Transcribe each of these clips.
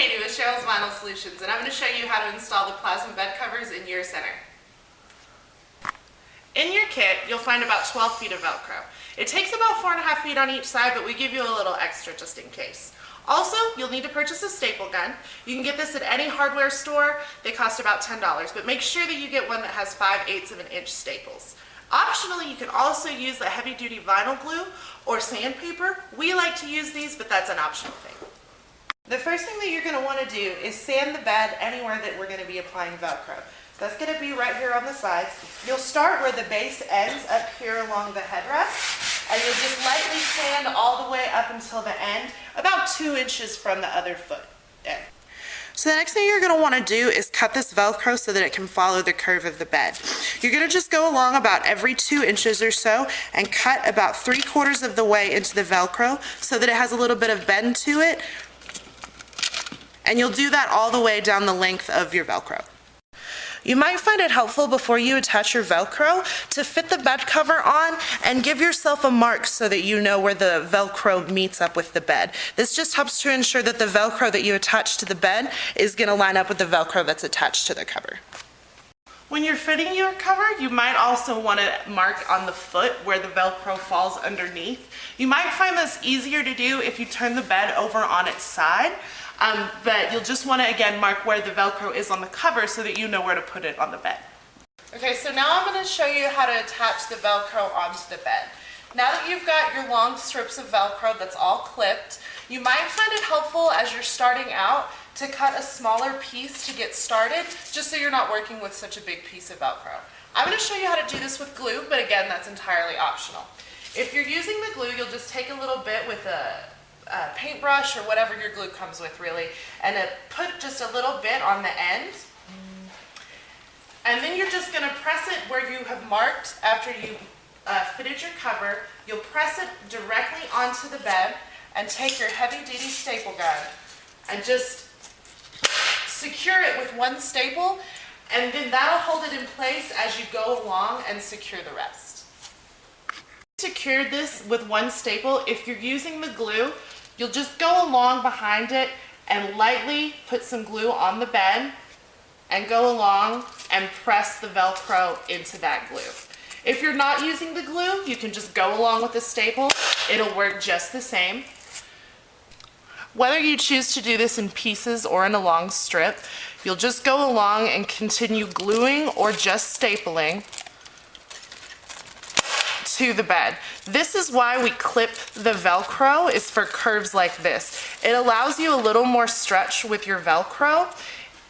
Katie with Cheryl's Vinyl Solutions, and I'm going to show you how to install the plasma bed covers in your center. In your kit, you'll find about 12 feet of Velcro. It takes about 4.5 feet on each side, but we give you a little extra just in case. Also, you'll need to purchase a staple gun. You can get this at any hardware store. They cost about $10, but make sure that you get one that has 5/8 of an inch staples. Optionally, you can also use the heavy-duty vinyl glue or sandpaper. We like to use these, but that's an optional thing. The first thing that you're going to want to do is sand the bed anywhere that we're going to be applying Velcro. So that's going to be right here on the sides. You'll start where the base ends up here along the headrest, and you'll just lightly sand all the way up until the end, about 2 inches from the other foot end. So the next thing you're going to want to do is cut this Velcro so that it can follow the curve of the bed. You're going to just go along about every 2 inches or so and cut about 3/4 of the way into the Velcro so that it has a little bit of bend to it. And you'll do that all the way down the length of your Velcro. You might find it helpful before you attach your Velcro to fit the bed cover on and give yourself a mark so that you know where the Velcro meets up with the bed. This just helps to ensure that the Velcro that you attach to the bed is going to line up with the Velcro that's attached to the cover. When you're fitting your cover, you might also want to mark on the foot where the Velcro falls underneath. You might find this easier to do if you turn the bed over on its side. But you'll just want to, again, mark where the Velcro is on the cover so that you know where to put it on the bed. Okay, so now I'm going to show you how to attach the Velcro onto the bed. Now that you've got your long strips of Velcro that's all clipped, you might find it helpful as you're starting out to cut a smaller piece to get started, just so you're not working with such a big piece of Velcro. I'm going to show you how to do this with glue, but again, that's entirely optional. If you're using the glue, you'll just take a little bit with a paintbrush or whatever your glue comes with, really, and put just a little bit on the end, and then you're just going to press it where you have marked after you fitted your cover. You'll press it directly onto the bed and take your heavy-duty staple gun and just secure it with one staple, and then that'll hold it in place as you go along and secure the rest. Secure this with one staple. If you're using the glue, you'll just go along behind it and lightly put some glue on the bed and go along and press the Velcro into that glue. If you're not using the glue, you can just go along with the staple. It'll work just the same. Whether you choose to do this in pieces or in a long strip, you'll just go along and continue gluing or just stapling to the bed. This is why we clip the Velcro, is for curves like this. It allows you a little more stretch with your Velcro.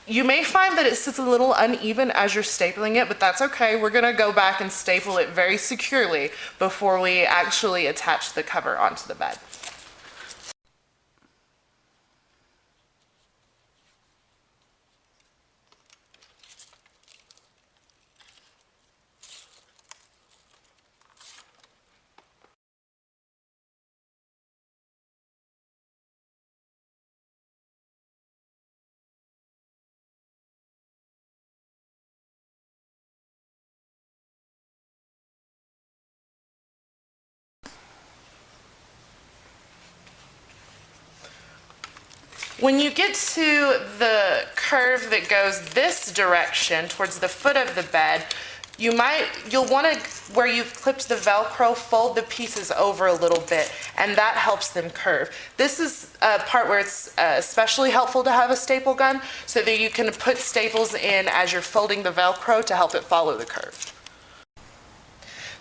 You may find that it sits a little uneven as you're stapling it, but that's okay. We're gonna go back and staple it very securely before we actually attach the cover onto the bed. When you get to the curve that goes this direction towards the foot of the bed, you'll want to, where you've clipped the Velcro, fold the pieces over a little bit, and that helps them curve. This is a part where it's especially helpful to have a staple gun so that you can put staples in as you're folding the Velcro to help it follow the curve.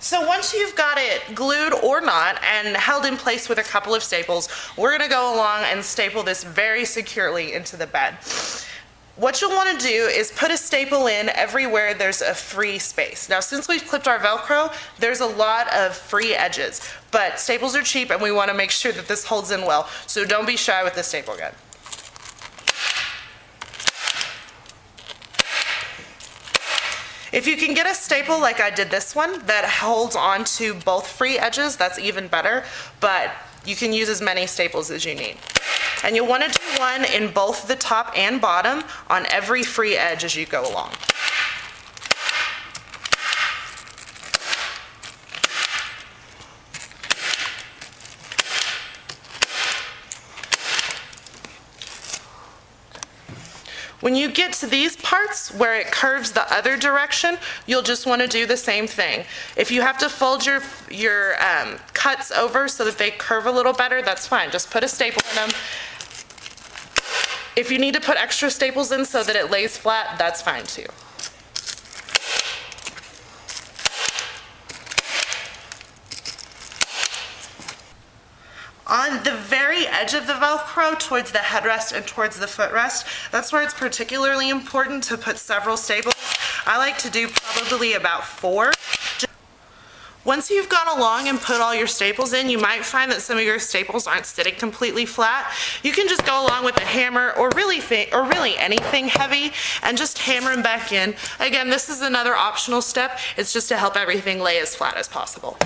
So once you've got it glued or not and held in place with a couple of staples, we're going to go along and staple this very securely into the bed. What you'll want to do is put a staple in everywhere there's a free space. Now, since we've clipped our Velcro, there's a lot of free edges, but staples are cheap and we want to make sure that this holds in well, so don't be shy with the staple gun. If you can get a staple like I did this one that holds on to both free edges, that's even better, but you can use as many staples as you need. And you'll want to do one in both the top and bottom on every free edge as you go along. When you get to these parts where it curves the other direction, you'll just want to do the same thing. If you have to fold your cuts over so that they curve a little better, that's fine. Just put a staple in them. If you need to put extra staples in so that it lays flat, that's fine too. On the very edge of the Velcro, towards the headrest and towards the footrest, that's where it's particularly important to put several staples. I like to do probably about 4. Once you've gone along and put all your staples in, you might find that some of your staples aren't sitting completely flat. You can just go along with a hammer or really anything heavy and just hammer them back in. Again, this is another optional step. It's just to help everything lay as flat as possible.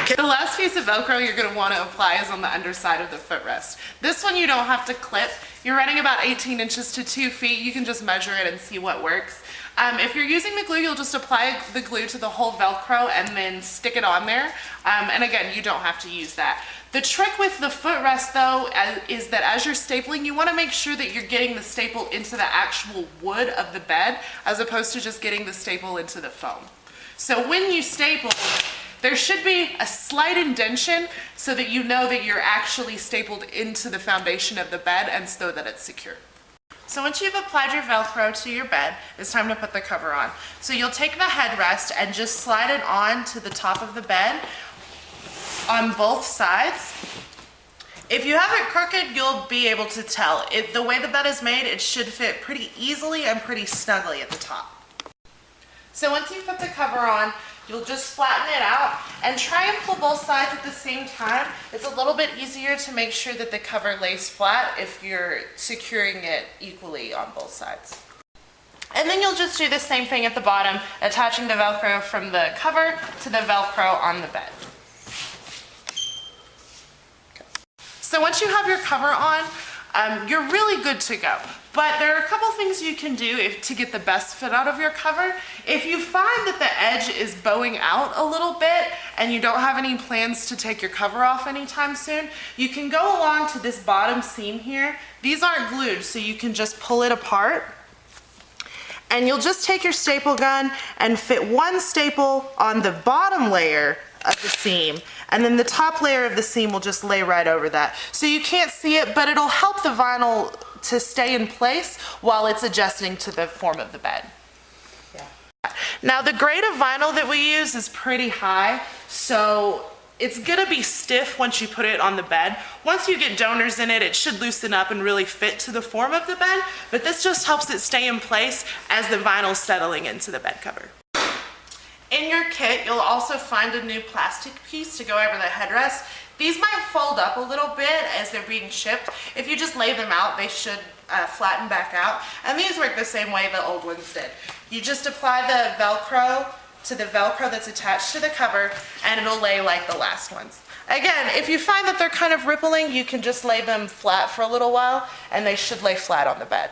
Okay, the last piece of Velcro you're going to want to apply is on the underside of the footrest. This one you don't have to clip. You're running about 18 inches to 2 feet. You can just measure it and see what works. If you're using the glue, you'll just apply the glue to the whole Velcro and then stick it on there. And again, you don't have to use that. The trick with the footrest though is that as you're stapling, you want to make sure that you're getting the staple into the actual wood of the bed as opposed to just getting the staple into the foam. So when you staple, there should be a slight indentation so that you know that you're actually stapled into the foundation of the bed and so that it's secure. So once you've applied your Velcro to your bed, it's time to put the cover on. So you'll take the headrest and just slide it on to the top of the bed on both sides. If you have it crooked, you'll be able to tell. The way the bed is made, it should fit pretty easily and pretty snugly at the top. So once you put the cover on, you'll just flatten it out and try and pull both sides at the same time. It's a little bit easier to make sure that the cover lays flat if you're securing it equally on both sides. And then you'll just do the same thing at the bottom, attaching the Velcro from the cover to the Velcro on the bed. Okay. So once you have your cover on, you're really good to go. But there are a couple things you can do to get the best fit out of your cover. If you find that the edge is bowing out a little bit and you don't have any plans to take your cover off anytime soon, you can go along to this bottom seam here. These aren't glued, so you can just pull it apart. And you'll just take your staple gun and fit one staple on the bottom layer of the seam, and then the top layer of the seam will just lay right over that. So you can't see it, but it'll help the vinyl to stay in place while it's adjusting to the form of the bed. Yeah. Now the grade of vinyl that we use is pretty high, so it's gonna be stiff once you put it on the bed. Once you get donors in it, it should loosen up and really fit to the form of the bed, but this just helps it stay in place as the vinyl's settling into the bed cover. In your kit, you'll also find a new plastic piece to go over the headrest. These might fold up a little bit as they're being shipped. If you just lay them out, they should flatten back out. And these work the same way the old ones did. You just apply the Velcro to the Velcro that's attached to the cover, and it'll lay like the last ones. Again, if you find that they're kind of rippling, you can just lay them flat for a little while, and they should lay flat on the bed.